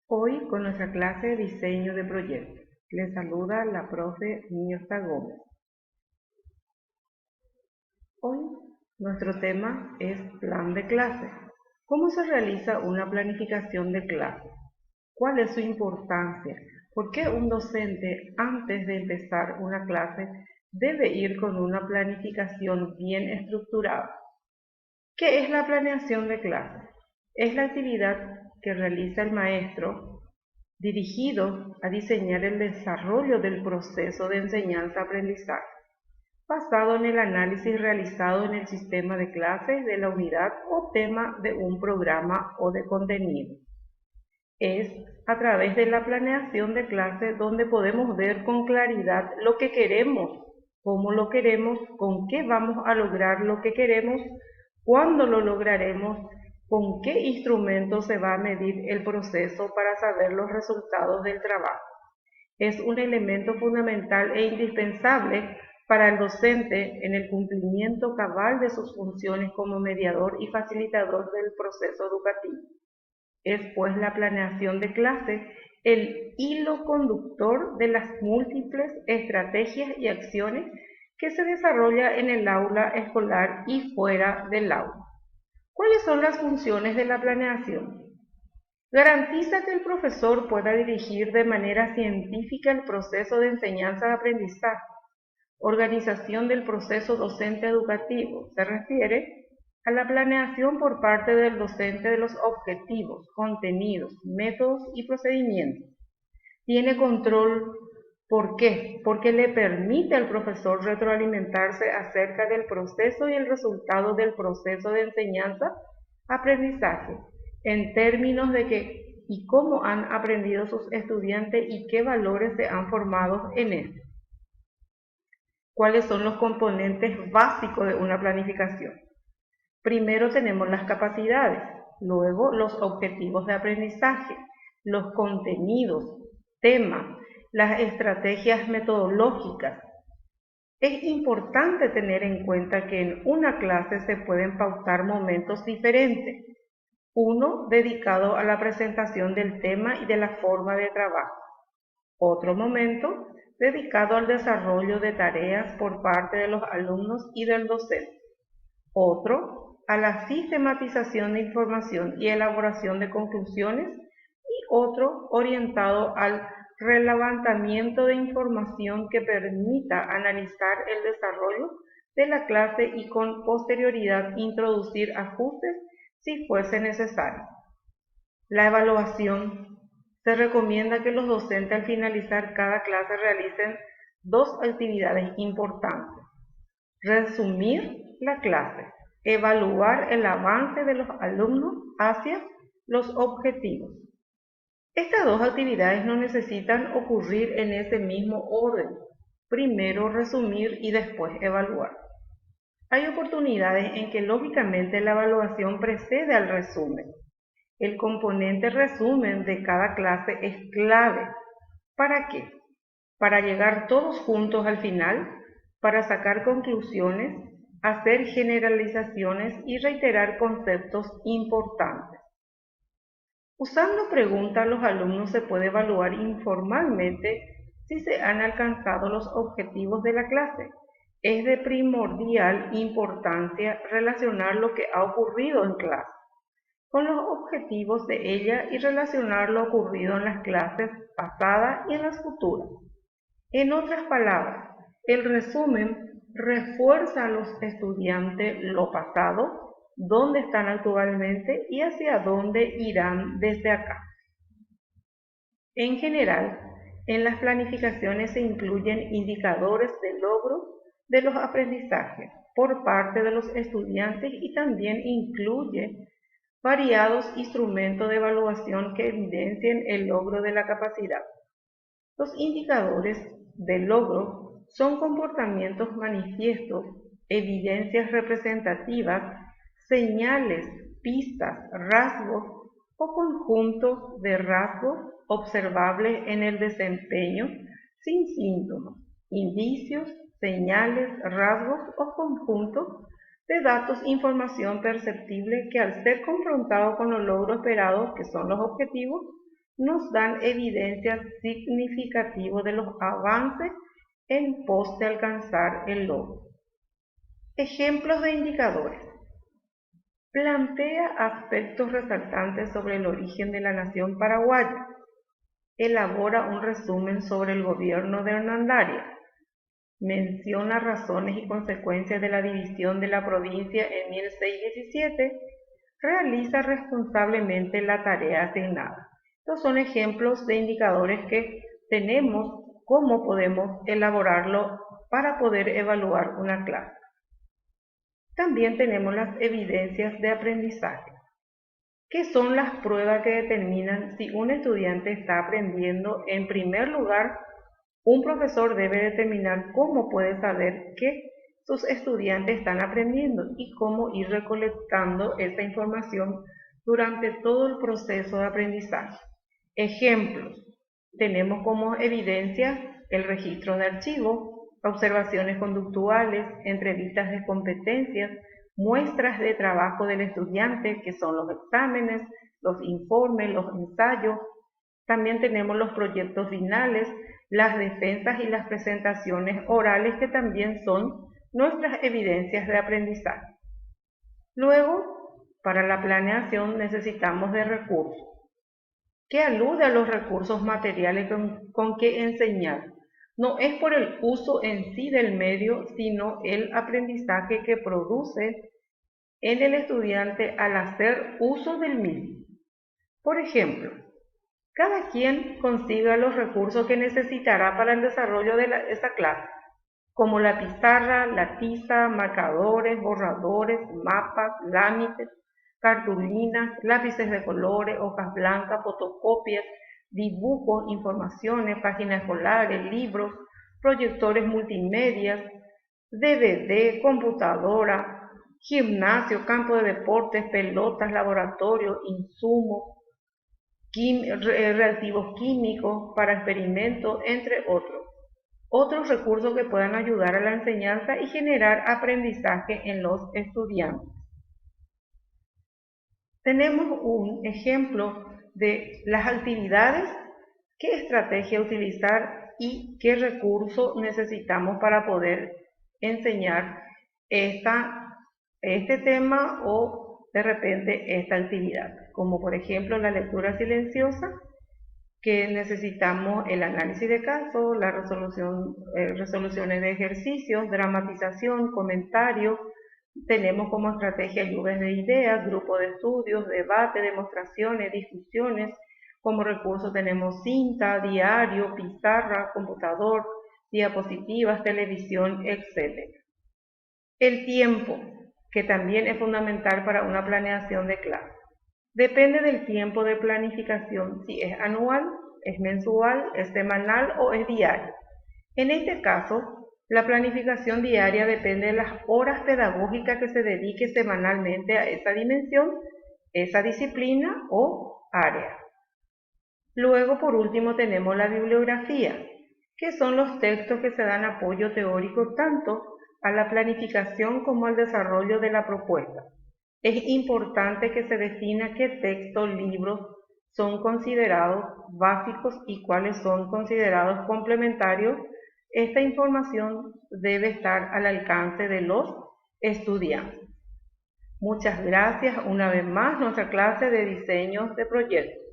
Hoy con nuestra clase de diseño de proyectos. Les saluda la profe Mirta Gómez. Hoy nuestro tema es plan de clase. ¿Cómo se realiza una planificación de clase? ¿Cuál es su importancia? ¿Por qué un docente antes de empezar una clase debe ir con una planificación bien estructurada? ¿Qué es la planeación de clase? Es la actividad que realiza el maestro dirigido a diseñar el desarrollo del proceso de enseñanza-aprendizaje, basado en el análisis realizado en el sistema de clases de la unidad o tema de un programa o de contenido. Es a través de la planeación de clases donde podemos ver con claridad lo que queremos, cómo lo queremos, con qué vamos a lograr lo que queremos, cuándo lo lograremos, con qué instrumentos se va a medir el proceso para saber los resultados del trabajo. Es un elemento fundamental e indispensable para el docente en el cumplimiento cabal de sus funciones como mediador y facilitador del proceso educativo. Es pues la planeación de clase el hilo conductor de las múltiples estrategias y acciones que se desarrolla en el aula escolar y fuera del aula. ¿Cuáles son las funciones de la planeación? Garantiza que el profesor pueda dirigir de manera científica el proceso de enseñanza-aprendizaje. Organización del proceso docente educativo se refiere a la planeación por parte del docente de los objetivos, contenidos, métodos y procedimientos. Tiene control. ¿Por qué? Porque le permite al profesor retroalimentarse acerca del proceso y el resultado del proceso de enseñanza-aprendizaje, en términos de qué y cómo han aprendido sus estudiantes y qué valores se han formado en él. ¿Cuáles son los componentes básicos de una planificación? Primero tenemos las capacidades, luego los objetivos de aprendizaje, los contenidos, temas, las estrategias metodológicas. Es importante tener en cuenta que en una clase se pueden pautar momentos diferentes. Uno dedicado a la presentación del tema y de la forma de trabajo. Otro momento dedicado al desarrollo de tareas por parte de los alumnos y del docente. Otro a la sistematización de información y elaboración de conclusiones, y otro orientado al relevantamiento de información que permita analizar el desarrollo de la clase y con posterioridad introducir ajustes si fuese necesario. La evaluación. Se recomienda que los docentes al finalizar cada clase realicen dos actividades importantes: resumir la clase, evaluar el avance de los alumnos hacia los objetivos. Estas dos actividades no necesitan ocurrir en ese mismo orden, primero resumir y después evaluar. Hay oportunidades en que lógicamente la evaluación precede al resumen. El componente resumen de cada clase es clave. ¿Para qué? Para llegar todos juntos al final, para sacar conclusiones, hacer generalizaciones y reiterar conceptos importantes. Usando preguntas, los alumnos se puede evaluar informalmente si se han alcanzado los objetivos de la clase. Es de primordial importancia relacionar lo que ha ocurrido en clase con los objetivos de ella y relacionar lo ocurrido en las clases pasadas y en las futuras. En otras palabras, el resumen refuerza a los estudiantes lo pasado, dónde están actualmente y hacia dónde irán desde acá. En general, en las planificaciones se incluyen indicadores de logro de los aprendizajes por parte de los estudiantes y también incluye variados instrumentos de evaluación que evidencien el logro de la capacidad. Los indicadores de logro son comportamientos manifiestos, evidencias representativas, señales, pistas, rasgos o conjuntos de rasgos observables en el desempeño sin síntomas, indicios, señales, rasgos o conjuntos de datos, información perceptible que al ser confrontado con los logros esperados, que son los objetivos, nos dan evidencias significativas de los avances en pos de alcanzar el logro. Ejemplos de indicadores. Plantea aspectos resaltantes sobre el origen de la nación paraguaya. Elabora un resumen sobre el gobierno de Hernandaria. Menciona razones y consecuencias de la división de la provincia en 1617. Realiza responsablemente la tarea asignada. Estos son ejemplos de indicadores que tenemos, cómo podemos elaborarlo para poder evaluar una clase. También tenemos las evidencias de aprendizaje, que son las pruebas que determinan si un estudiante está aprendiendo. En primer lugar, un profesor debe determinar cómo puede saber que sus estudiantes están aprendiendo y cómo ir recolectando esta información durante todo el proceso de aprendizaje. Ejemplos. Tenemos como evidencia el registro de archivos, observaciones conductuales, entrevistas de competencias, muestras de trabajo del estudiante, que son los exámenes, los informes, los ensayos. También tenemos los proyectos finales, las defensas y las presentaciones orales, que también son nuestras evidencias de aprendizaje. Luego, para la planeación necesitamos de recursos, que alude a los recursos materiales con que enseñar. No es por el uso en sí del medio, sino el aprendizaje que produce en el estudiante al hacer uso del mismo. Por ejemplo, cada quien consiga los recursos que necesitará para el desarrollo de esa clase, como la pizarra, la tiza, marcadores, borradores, mapas, lápices, cartulinas, lápices de colores, hojas blancas, fotocopias, dibujos, informaciones, páginas escolares, libros, proyectores multimedia, DVD, computadora, gimnasio, campo de deportes, pelotas, laboratorio, insumos, reactivos químicos para experimentos, entre otros. Otros recursos que puedan ayudar a la enseñanza y generar aprendizaje en los estudiantes. Tenemos un ejemplo de las actividades, qué estrategia utilizar y qué recurso necesitamos para poder enseñar este tema o de repente esta actividad, como por ejemplo la lectura silenciosa, que necesitamos el análisis de casos, la resoluciones de ejercicios, dramatización, comentarios. Tenemos como estrategia lluvias de ideas, grupo de estudios, debate, demostraciones, discusiones. Como recursos tenemos cinta, diario, pizarra, computador, diapositivas, televisión, etc. El tiempo, que también es fundamental para una planeación de clase. Depende del tiempo de planificación, si es anual, es mensual, es semanal o es diario. En este caso, la planificación diaria depende de las horas pedagógicas que se dedique semanalmente a esa dimensión, esa disciplina o área. Luego, por último, tenemos la bibliografía, que son los textos que se dan apoyo teórico tanto a la planificación como al desarrollo de la propuesta. Es importante que se defina qué textos, libros son considerados básicos y cuáles son considerados complementarios. Esta información debe estar al alcance de los estudiantes. Muchas gracias una vez más, nuestra clase de diseños de proyectos.